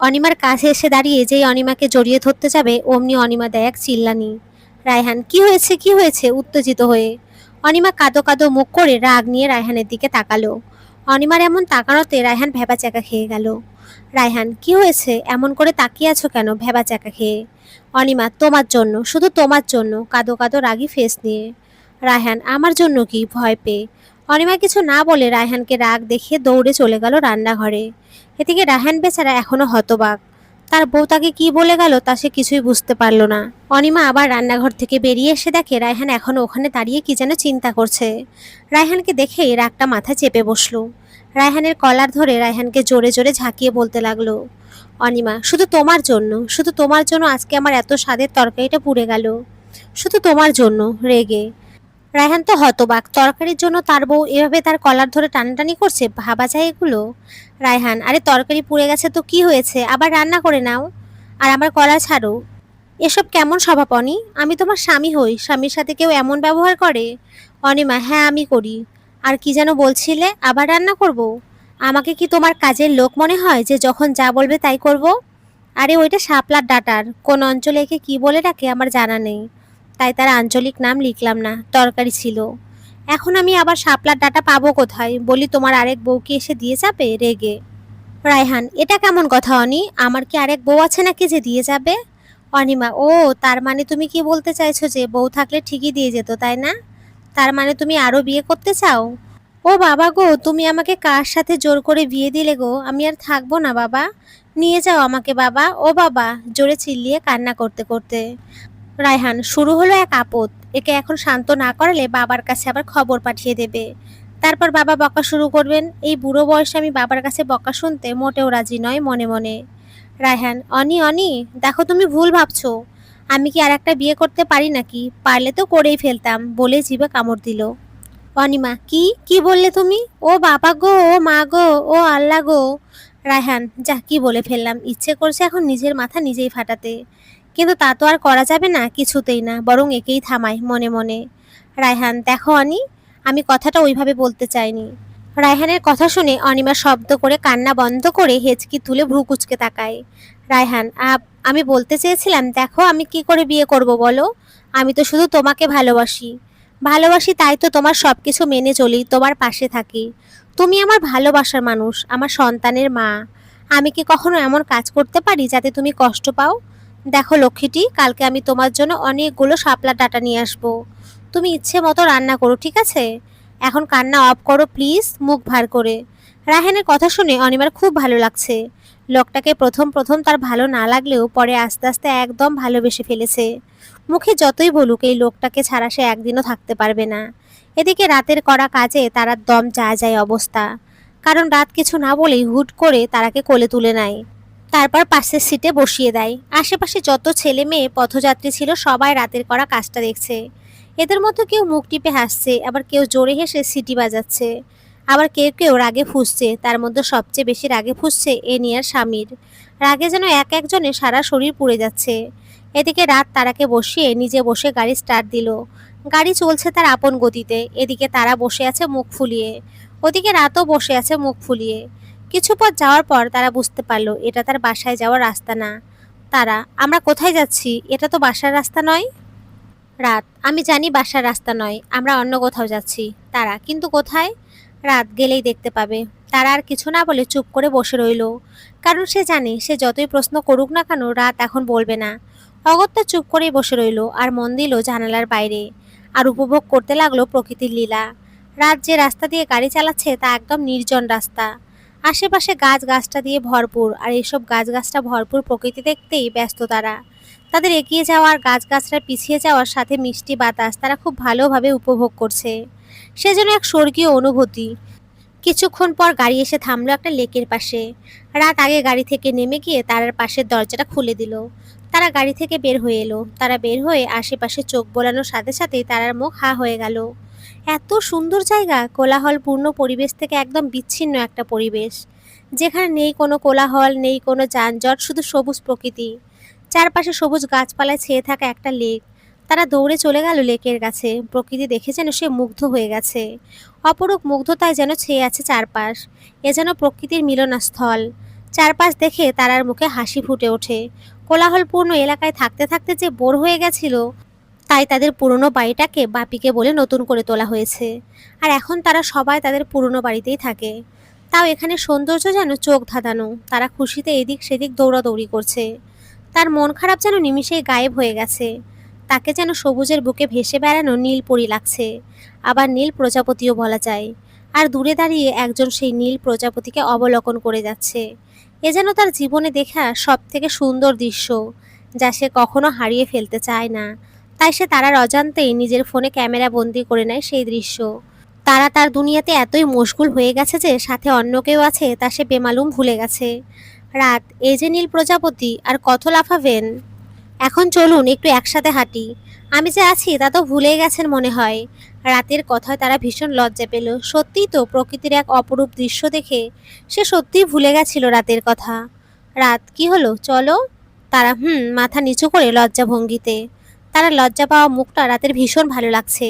অনিমার কাছে এসে দাঁড়িয়ে যেই অনিমাকে জড়িয়ে ধরতে যাবে অমনি অনিমা দেয় এক চিল্লানি। রায়হান, কি হয়েছে কি হয়েছে, উত্তেজিত হয়ে অনিমা কাঁদো কাঁদো মুখ করে রাগ নিয়ে রায়হানের দিকে তাকালো। অনিমার এমন তাকানোতে রায়হান ভ্যাবাচ্যাকা খেয়ে গেল। রায়হান, কি হয়েছে, এমন করে তাকিয়ে আছো কেন ভ্যাবাচ্যাকা খেয়ে? অনিমা, তোমার জন্য, শুধু তোমার জন্য, কাঁদো কাঁদো রাগী ফেস নিয়ে। রায়হান, আমার জন্য কি, ভয় পেয়ে? অনিমা কিছু না বলে রায়হানকে রাগ দেখিয়ে দৌড়ে চলে গেল রান্নাঘরে। এদিকে রায়হান বেচারা এখনো হতবাক। তার বউ তাকে কি বলে গেল তা সে কিছুই বুঝতে পারল না। অনিমা আবার রান্নাঘর থেকে বেরিয়ে এসে দেখে রায়হান এখনো ওখানে দাঁড়িয়ে কি যেন চিন্তা করছে। রায়হানকে দেখেই রাগটা মাথায় চেপে বসলো। রায়হানের কলার ধরে রায়হানকে জোরে জোরে ঝাঁকিয়ে বলতে লাগলো, অনিমা, শুধু তোমার জন্য, শুধু তোমার জন্য আজকে আমার এত স্বাদের তরকারিটা পুড়ে গেল, শুধু তোমার জন্য। রেগে রায়হান তো হতবাক, তরকারির জন্য তার বউ এভাবে তার কলার ধরে টানাটানি করছে, ভাবা যায় এগুলো? রায়হান, আরে তরকারি পুড়ে গেছে তো কি হয়েছে, আবার রান্না করে নাও, আর আমার কলা ছাড়ো। এসব কেমন স্বভাব অনি? আমি তোমার স্বামী হই, স্বামীর সাথে কেউ এমন ব্যবহার করে? অনিমা, হ্যাঁ আমি করি। আর কি যেন বলছিলে, আবার রান্না করব? আমাকে কি তোমার কাজের লোক মনে হয় যে যখন যা বলবে তাই করব? আরে ওইটা শাপলার ডাটার, কোন অঞ্চলে একে কি বলে ডাকে আমার জানা নেই, তাই তার আঞ্চলিক নাম লিখলাম না, তরকারি ছিল। এখন আমি আবার শাপলার ডাটা পাবো কোথায়, বলি তোমার আরেক বউ কি এসে দিয়ে যাবে? রেগে রায়হান, এটা কেমন কথা অনি, আমার কি আরেক বউ আছে নাকি যে দিয়ে যাবে? অনিমা, ও, তার মানে তুমি কি বলতে চাইছো যে বউ থাকলে ঠিকই দিয়ে যেত, তাই না? তার মানে তুমি আরো বিয়ে করতে চাও? ও বাবা গো, তুমি আমাকে কার সাথে জোর করে বিয়ে দিলে গো, আমি আর থাকবো না বাবা, নিয়ে যাও আমাকে বাবা, ও বাবা, জোরে চিল্লিয়ে কান্না করতে করতে। রায়হান, শুরু হলো এক আপদ, একে এখন শান্ত না করালে বাবার কাছে আবার খবর পাঠিয়ে দেবে, তারপর বাবা বকা শুরু করবেন। এই বুড়ো বয়সে আমি বাবার কাছে বকা শুনতে মোটেও রাজি নয় মনে মনে। রায়হান, অনি অনি, দেখো তুমি ভুল ভাবছো, আমি কি আর একটা বিয়ে করতে পারি নাকি, পারলে তো করেই ফেলতাম, বলে জিভে কামড় দিল। অনিমা, কি কি বললে তুমি? ও বাবা গো, ও মা গো, ও আল্লাহ গো। রায়হান, যা কি বলে ফেললাম, ইচ্ছে করছে এখন নিজের মাথা নিজেই ফাটাতে, কিন্তু তা তো আর করা যাবে না, কিছুতেই না, বরং একেই থামাই মনে মনে। রায়হান, দেখো অনি, আমি কথাটা ওইভাবে বলতে চাইনি। রায়হানের কথা শুনে অনিমা শব্দ করে কান্না বন্ধ করে হেঁচকি তুলে ভ্রু কুঁচকে তাকায়। রায়হান, আমি বলতে চেয়েছিলাম, দেখো আমি কি করে বিয়ে করব বলো, আমি তো শুধু তোমাকে ভালোবাসি, ভালোবাসি তাই তো তোমার সবকিছু মেনে চলি, তোমার পাশে থাকি, তুমি আমার ভালোবাসার মানুষ, আমার সন্তানের মা, আমি কি কখনো এমন কাজ করতে পারি যাতে তুমি কষ্ট পাও? দেখো লক্ষ্মীটি, কালকে আমি তোমার জন্য অনেকগুলো শাপলা ডাটা নিয়ে আসবো, তুমি ইচ্ছে মতো রান্না করো, ঠিক আছে? এখন কান্না অফ করো প্লিজ, মুখ ভার করে। রায়হানের কথা শুনে অনিমার খুব ভালো লাগছে। লোকটাকে প্রথম প্রথম তার ভালো না লাগলেও পরে আস্তে আস্তে একদম ভালোবেসে ফেলেছে। মুখে যতই বলুক এই লোকটাকে ছাড়া সে একদিনও থাকতে পারবে না। এদিকে রাতের করা কাজে তারার দম যায় যায় অবস্থা, কারণ রাত কিছু না বলেই হুট করে তারাকে কোলে তুলে নেয়, তারপর পাশের সিটে বসিয়ে দেয়। আশেপাশে যত ছেলে মেয়ে পথযাত্রী ছিল সবাই রাতের করা কাজটা দেখছে। এদের মধ্যে কেউ মুখ টিপে হাসছে, আবার কেউ জোরে হেসে সিটি বাজাচ্ছে, আবার কেউ কেউ রাগে ফুঁসছে। তার মধ্যে সবচেয়ে বেশি রাগে ফুঁসছে এনিয়ার স্বামীর। রাগে যেন এক একজনে সারা শরীর পুড়ে যাচ্ছে। এদিকে রাত তারাকে বসিয়ে নিজে বসে গাড়ি স্টার্ট দিল। গাড়ি চলছে তার আপন গতিতে। এদিকে তারা বসে আছে মুখ ফুলিয়ে, ওদিকে রাতও বসে আছে মুখ ফুলিয়ে। কিছু পথ যাওয়ার পর তারা বুঝতে পারলো এটা তার বাসায় যাওয়ার রাস্তা না। তারা, আমরা কোথায় যাচ্ছি, এটা তো বাসার রাস্তা নয়। রাত, আমি জানি বাসার রাস্তা নয়, আমরা অন্য কোথাও যাচ্ছি। তারা, কিন্তু কোথায়? রাত, গেলেই দেখতে পাবে। তারা আর কিছু না বলে চুপ করে বসে রইল, কারণ সে জানে সে যতই প্রশ্ন করুক না কেন রাত এখন বলবে না। অগত্যা চুপ করেই বসে রইল আর মন দিল জানালার বাইরে, আর উপভোগ করতে লাগলো প্রকৃতির লীলা। রাত যে রাস্তা দিয়ে গাড়ি চালাচ্ছে তা একদম নির্জন রাস্তা। আশেপাশে গাছটা দিয়ে ভরপুর, আর এইসব গাছটা ভরপুর প্রকৃতি দেখতেই ব্যস্ত তারা। তাদের এগিয়ে যাওয়ার গাছগাছরা পিছিয়ে যাওয়ার সাথে মিষ্টি বাতাস তারা খুব ভালোভাবে উপভোগ করছে। সে যেন এক স্বর্গীয় অনুভূতি। কিছুক্ষণ পর গাড়ি এসে থামলো একটা লেকের পাশে। রাত আগে গাড়ি থেকে নেমে গিয়ে তারার পাশের দরজাটা খুলে দিল। তারা গাড়ি থেকে বের হয়ে এলো। তারা বের হয়ে আশেপাশে চোখ বোলানোর সাথে সাথেই তারার মুখ হা হয়ে গেল। এত সুন্দর জায়গা, কোলাহলপূর্ণ পরিবেশ থেকে একদম বিচ্ছিন্ন একটা পরিবেশ, যেখানে নেই কোনো কোলাহল, নেই কোনো যানজট, শুধু সবুজ প্রকৃতি। চারপাশে সবুজ গাছপালায় ছেয়ে থাকা একটা লেক। তারা দৌড়ে চলে গেল লেকের কাছে। প্রকৃতি দেখে যেন সে মুগ্ধ হয়ে গেছে। অপরূপ মুগ্ধতায় যেন ছেয়ে আছে চারপাশ। এ যেন প্রকৃতির মিলনস্থল। চারপাশ দেখে তারার মুখে হাসি ফুটে ওঠে। কোলাহলপূর্ণ এলাকায় থাকতে থাকতে যে বোর হয়ে গেছিল, তাই তাদের পুরনো বাড়িটাকে বাপিকে বলে নতুন করে তোলা হয়েছে। আর এখন তারা সবাই তাদের পুরনো বাড়িতেই থাকে। তাও এখানে সৌন্দর্য যেন চোখ ধাঁধানো। তারা খুশিতে এদিক সেদিক দৌড়াদৌড়ি করছে। তার মন খারাপ যেন নিমিষেই গায়েব হয়ে গেছে। তাকে যেন সবুজের বুকে ভেসে বেড়ানো নীল পরি লাগছে, আবার নীল প্রজাপতিও বলা যায়। আর দূরে দাঁড়িয়ে একজন সেই নীল প্রজাপতিকে অবলোকন করে যাচ্ছে। এ যেন তার জীবনে দেখা সব থেকে সুন্দর দৃশ্য, যা সে কখনো হারিয়ে ফেলতে চায় না। তাই সে তারার অজান্তেই নিজের ফোনে ক্যামেরা বন্দি করে নেয় সেই দৃশ্য। তারা তার দুনিয়াতে এতই মশগুল হয়ে গেছে যে সাথে অন্য কেউ আছে তা সে বেমালুম ভুলে গেছে। রাত, এই যে নীল প্রজাপতি, আর কত লাফাবেন? এখন চলুন একটু একসাথে হাঁটি। আমি যে আছি তা তো ভুলেই গেছেন মনে হয়। রাতের কথায় তারা ভীষণ লজ্জা পেল। সত্যিই তো প্রকৃতির এক অপরূপ দৃশ্য দেখে সে সত্যিই ভুলে গেছিল রাতের কথা। রাত, কি হলো, চলো। তারা মাথা নিচু করে লজ্জা ভঙ্গিতে। তারা লজ্জা পাওয়া মুখটা রাতের ভীষণ ভালো লাগছে।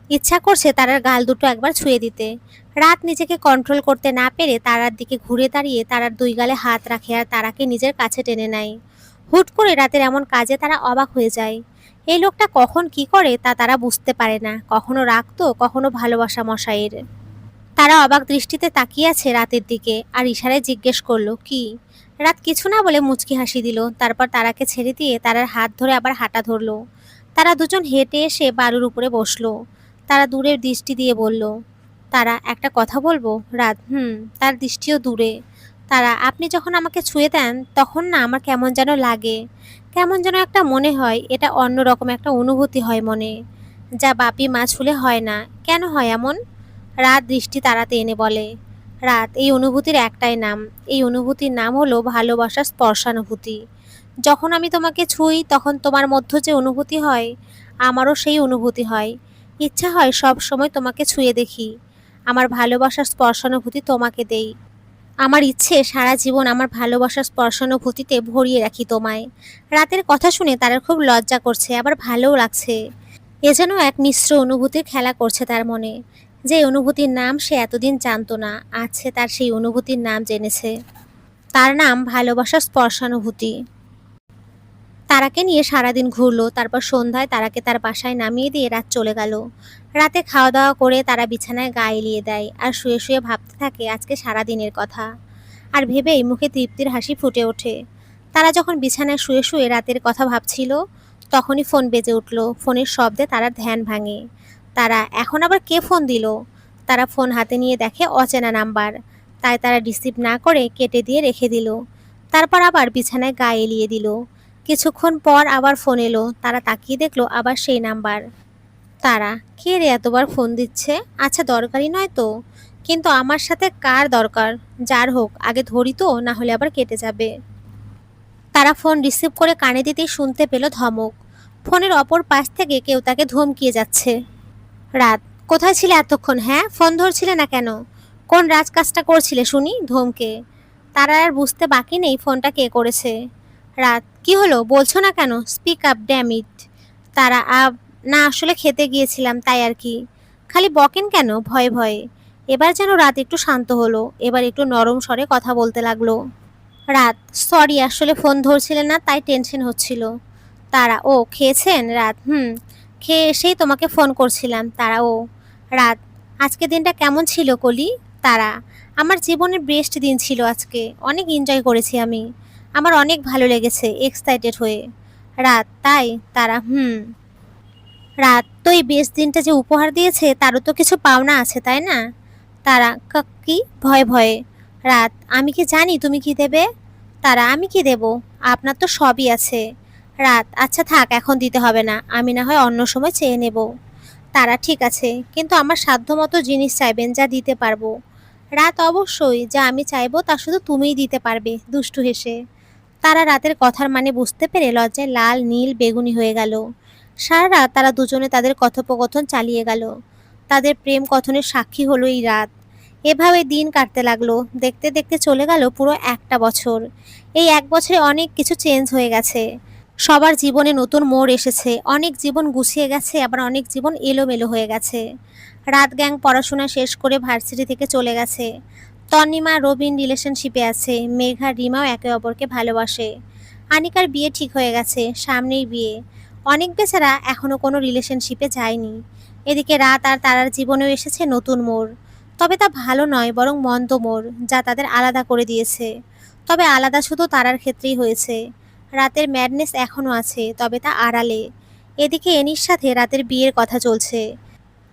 ইচ্ছা করছে তারার গাল দুটো একবার ছুঁয়ে দিতে। রাত নিজেকে কন্ট্রোল করতে না পেরে তারার দিকে ঘুরে দাঁড়িয়ে তারার দুই গালে হাত রাখে আর তারাকে নিজের কাছে টেনে নেয়। হুট করে রাতের এমন কাজে তারা অবাক হয়ে যায়। এই লোকটা কখন কি করে তা তারা বুঝতে পারে না। কখনো রাগ তো কখনো ভালোবাসা মশাইয়ের। তারা অবাক দৃষ্টিতে তাকিয়ে আছে রাতের দিকে আর ইশারায় জিজ্ঞেস করলো, কি? রাত কিছু না বলে মুচকি হাসি দিল। তারপর তারাকে ছেড়ে দিয়ে তারার হাত ধরে আবার হাঁটা ধরলো। তারা দুজন হেঁটে এসে বালুর উপরে বসলো। তারা দূরের দৃষ্টি দিয়ে বলল, তারা একটা কথা বলবো? রাত, তার দৃষ্টিও দূরে। তারা, আপনি যখন আমাকে ছুঁয়ে দেন তখন না আমার কেমন যেন লাগে। কেমন যেন একটা মনে হয়, এটা অন্যরকম একটা অনুভূতি হয় মনে, যা বাপি মা ছুলে হয় না। কেন হয় এমন? রাত দৃষ্টি তারাতে এনে বলে, রাত, এই অনুভূতির একটাই নাম। এই অনুভূতির নাম হলো ভালোবাসার স্পর্শানুভূতি। যখন আমি তোমাকে ছুঁই তখন তোমার মধ্যে যে অনুভূতি হয়, আমারও সেই অনুভূতি হয়। ইচ্ছা হয় সব সময় তোমাকে ছুঁয়ে দেখি, আমার ভালোবাসার স্পর্শানুভূতি তোমাকে দেই। আমার ইচ্ছে সারা জীবন আমার ভালোবাসার স্পর্শানুভূতিতে ভরিয়ে রাখি তোমায়। রাতের কথা শুনে তার খুব লজ্জা করছে, আবার ভালোও লাগছে। এ যেন এক মিশ্র অনুভূতির খেলা করছে তার মনে। যে অনুভূতির নাম সে এতদিন জানতো না, আজ সে তার সেই অনুভূতির নাম জেনেছে। তার নাম ভালোবাসার স্পর্শানুভূতি। তারাকে নিয়ে সারাদিন ঘুরলো। তারপর সন্ধ্যায় তারাকে তার বাসায় নামিয়ে দিয়ে রাত চলে গেল। রাতে খাওয়া দাওয়া করে তারা বিছানায় গা এলিয়ে দেয় আর শুয়ে শুয়ে ভাবতে থাকে আজকে সারাদিনের কথা। আর ভেবেই মুখে তৃপ্তির হাসি ফুটে ওঠে। তারা যখন বিছানায় শুয়ে শুয়ে রাতের কথা ভাবছিল, তখনই ফোন বেজে উঠল। ফোনের শব্দে তারা ধ্যান ভাঙে। তারা, এখন আবার কে ফোন দিল? তারা ফোন হাতে নিয়ে দেখে অচেনা নাম্বার। তাই তারা রিসিভ না করে কেটে দিয়ে রেখে দিল। তারপর আবার বিছানায় গা এলিয়ে দিল। কিছুক্ষণ পর আবার ফোন এলো। তারা তাকিয়ে দেখলো আবার সেই নাম্বার। তারা, কে রে এতবার ফোন দিচ্ছে? আচ্ছা, দরকারি নয় তো। কিন্তু আমার সাথে কার দরকার? যার হোক, আগে ধরি তো, না হলে আবার কেটে যাবে। তারা ফোন রিসিভ করে কানে দিতেই শুনতে পেল ধমক। ফোনের অপর পাশ থেকে কেউ তাকে ধমকিয়ে যাচ্ছে। রাত, কোথায় ছিলে এতক্ষণ? হ্যাঁ, ফোন ধরছিলে না কেন? কোন রাজকাজটা করছিলে শুনি? ধমকে। তারা আর বুঝতে বাকি নেই ফোনটা কে করেছে। রাত, কি হলো বলছো না কেন? Speak up, damn it. তারা, না আসলে খেতে গিয়েছিলাম তাই আর কি। খালি বকেন কেন ভয়ে ভয়ে? এবার যেন রাত একটু শান্ত হলো। এবার একটু নরম স্বরে কথা বলতে লাগলো। রাত, সরি, আসলে ফোন ধরছিলেন না তাই টেনশন হচ্ছিল। তারা, ও খেয়েছেন? রাত, খেয়ে এসেই তোমাকে ফোন করছিলাম। তারা, ও। রাত, আজকে দিনটা কেমন ছিল কলি? তারা, আমার জীবনের বেস্ট দিন ছিল আজকে। অনেক এনজয় করেছি আমি। আমার অনেক ভালো লেগেছে, এক্সাইটেড হয়ে। রাত, তাই? তারা, রাত, তো এই বেস্ট দিনটা যে উপহার দিয়েছে তারও তো কিছু পাওনা আছে তাই না? তারা, কি? ভয়ে ভয়ে। রাত, আমি কি জানি তুমি কি দেবে? তারা, আমি কি দেব? আপনার তো সবই আছে। রাত, আচ্ছা থাক, এখন দিতে হবে না, আমি না হয় অন্য সময় চেয়ে নেব। তারা, ঠিক আছে, কিন্তু আমার সাধ্যমতো জিনিস চাইবেন, যা দিতে পারবো। রাত, অবশ্যই, যা আমি চাইবো তা শুধু তুমিই দিতে পারবে, দুষ্টু হেসে। তারা রাতের কথার মানে বুঝতে পেরে লজ্জায় লাল নীল বেগুনি হয়ে গেল। সারা রাত তারা দুজনে তাদের কথোপকথন চালিয়ে গেল। তাদের প্রেম কথনের সাক্ষী হলো এই রাত। এভাবে দিন কাটতে লাগলো। দেখতে দেখতে চলে গেল পুরো একটা বছর। এই এক বছরে অনেক কিছু চেঞ্জ হয়ে গেছে। সবার জীবনে নতুন মোড় এসেছে। অনেক জীবন গুছিয়ে গেছে, আবার অনেক জীবন এলোমেলো হয়ে গেছে। রাত গ্যাং পড়াশোনা শেষ করে ভার্সিটি থেকে চলে গেছে। তন্নিমা রবিন রিলেশনশিপে আছে, মেঘা রিমাও একে অপরকে ভালোবাসে। আনিকার বিয়ে ঠিক হয়ে গেছে, সামনেই বিয়ে। অনেক বেচারা এখনো কোনো রিলেশনশিপে যায়নি। এদিকে রাত আর তারার জীবনেও এসেছে নতুন মোড়। তবে তা ভালো নয়, বরং মন্দ মোড়, যা তাদের আলাদা করে দিয়েছে। তবে আলাদা শুধু তারার ক্ষেত্রেই হয়েছে। রাতের ম্যাডনেস এখনো আছে, তবে তা আড়ালে। এদিকে এনির সাথে রাতের বিয়ের কথা চলছে।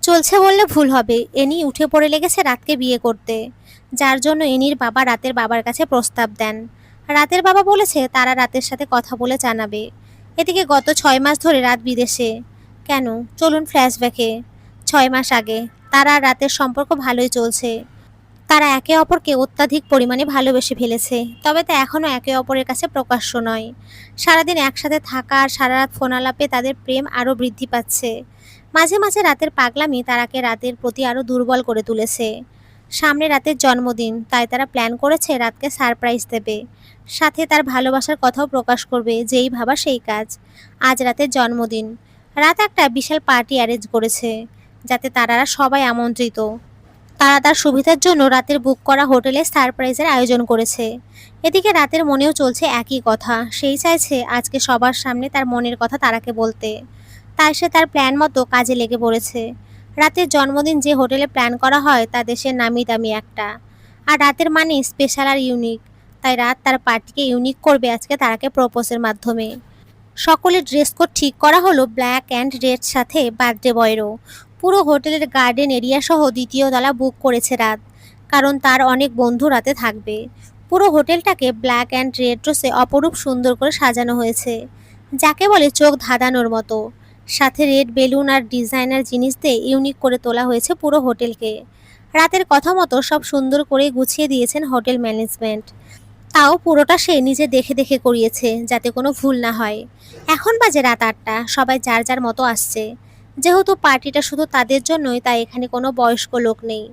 চলছে বললে ভুল হবে, এনি উঠে পড়ে লেগেছে রাতকে বিয়ে করতে। যার জন্য এনির বাবা রাতের বাবার কাছে প্রস্তাব দেন। রাতের বাবা বলেছে তারা রাতের সাথে কথা বলে জানাবে। এদিকে গত 6 মাস ধরে রাত বিদেশে। কেন? চলুন ফ্ল্যাশব্যাকে। 6 মাস আগে তারা আর রাতের সম্পর্ক ভালোই চলছে। তারা একে অপরকে অত্যাধিক পরিমাণে ভালোবেসে ফেলেছে, তবে তা এখনও একে অপরের কাছে প্রকাশ্য নয়। সারাদিন একসাথে থাকা আর সারা রাত ফোন আলাপে তাদের প্রেম আরও বৃদ্ধি পাচ্ছে। মাঝে মাঝে রাতের পাগলামি তারাকে রাতের প্রতি আরও দুর্বল করে তুলেছে। সামনে রাতের জন্মদিন, তাই তারা প্ল্যান করেছে রাতকে সারপ্রাইজ দেবে। সাথে তার ভালোবাসার কথাও প্রকাশ করবে, যেই ভাবা সেই কাজ। আজ রাতের জন্মদিন। রাত একটা বিশাল পার্টি অ্যারেঞ্জ করেছে, যাতে তারারা সবাই আমন্ত্রিত। তারা তার সুবিধার জন্য রাতের বুক করা হোটেলে সারপ্রাইজের আয়োজন করেছে। এদিকে রাতের মনেও চলছে একই কথা, সেই চাইছে আজকে সবার সামনে তার মনের কথা তারাকে বলতে। তাই সে তার প্ল্যান মতো কাজে লেগে পড়েছে। রাতের জন্মদিন যে হোটেলে প্ল্যান করা হয় তা দেশের নামি দামি একটা। আর রাতের মানে স্পেশাল আর ইউনিক। তাই রাত তার পার্টিকে ইউনিক করবে আজকে তারাকে প্রপোজের মাধ্যমে। সকলের ড্রেস কোড ঠিক করা হলো ব্ল্যাক অ্যান্ড রেড, সাথে বার্থডে বয়েরও। পুরো হোটেলের গার্ডেন এরিয়া সহ দ্বিতীয় তলা বুক করেছে রাত, কারণ তার অনেক বন্ধু রাতে থাকবে। পুরো হোটেলটাকে ব্ল্যাক অ্যান্ড রেড ড্রেসে অপরূপ সুন্দর করে সাজানো হয়েছে, যাকে বলে চোখ ধাঁধানোর মতো। সাথে রেড বেলুন আর ডিজাইনার জিনিস দিয়ে ইউনিক করে তোলা হয়েছে পুরো হোটেলকে। রাতের কথা মতো সব সুন্দর করে গুছিয়ে দিয়েছেন হোটেল ম্যানেজমেন্ট। তাও পুরোটা সে নিজে দেখে দেখে করিয়েছে, যাতে কোনো ভুল না হয়। এখন বাজে রাত 8টা, সবাই যার যার মতো আসছে। যেহেতু পার্টিটা শুধু তাদের জন্যই, তাই এখানে কোনো বয়স্ক লোক নেই।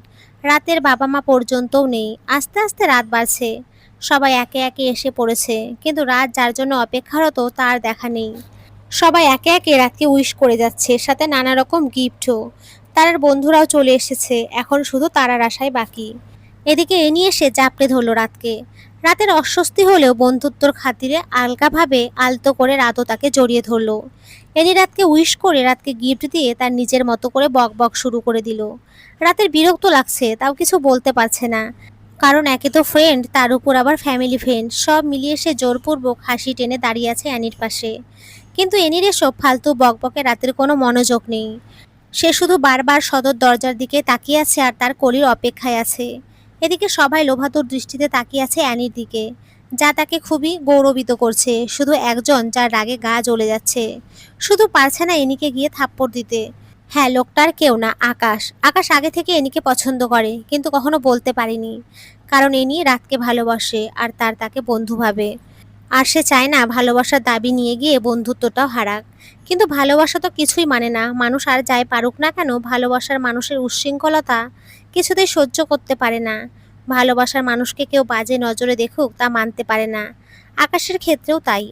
রাতের বাবা মা পর্যন্তও নেই। আস্তে আস্তে রাত বাড়ছে, সবাই একে একে এসে পড়েছে, কিন্তু রাত যার জন্য অপেক্ষারত তার দেখা নেই। সবাই একে একে রাতকে উইশ করে যাচ্ছে, সাথে নানা রকম গিফটও। তার বন্ধুরাও চলে এসেছে, এখন শুধু তারার আশায় বাকি। এদিকে এ নিয়ে এসে জাপটে ধরল রাতকে। রাতের অস্বস্তি হলেও বন্ধুত্বর খাতিরে আলগাভাবে আলতো করে রাতও তাকে জড়িয়ে ধরল। এনি রাতকে উইশ করে রাতকে গিফট দিয়ে তার নিজের মতো করে বক বক শুরু করে দিল। রাতের বিরক্ত লাগছে, তাও কিছু বলতে পারছে না। কারণ একে তো ফ্রেন্ড, তার উপর আবার ফ্যামিলি ফ্রেন্ড, সব মিলিয়ে সে জোরপূর্বক হাসি টেনে দাঁড়িয়ে আছে অ্যানির পাশে। কিন্তু এনির এসব ফালতু বকবকে রাতের কোনো মনোযোগ নেই। সে শুধু বারবার সদর দরজার দিকে তাকিয়ে আছে আর তার কলির অপেক্ষায় আছে। এদিকে সবাই লোভাতুর দৃষ্টিতে তাকিয়ে আছে অ্যানির দিকে, যা তাকে খুবই গৌরবিত করছে। শুধু একজন যার রাগে গা জ্বলে যাচ্ছে, শুধু পারছে না এনিকে গিয়ে থাপ্পড় দিতে। হ্যাঁ, লোকটার কেউ না, আকাশ। আকাশ আগে থেকে এনিকে পছন্দ করে, কিন্তু কখনো বলতে পারেনি। কারণ এনি রাতকে ভালোবাসে আর তাকে বন্ধু ভাবে। আর সে চায় না ভালোবাসার দাবি নিয়ে গিয়ে বন্ধুত্বটাও হারাক। কিন্তু ভালোবাসা তো কিছুই মানে না। মানুষ আর যাই পারুক না কেন, ভালোবাসার মানুষের উচ্ছৃঙ্খলতা কিছুতেই সহ্য করতে পারে না। ভালোবাসার মানুষকে কেউ বাজে নজরে দেখুক, তা মানতে পারে না। আকাশের ক্ষেত্রেও তাই।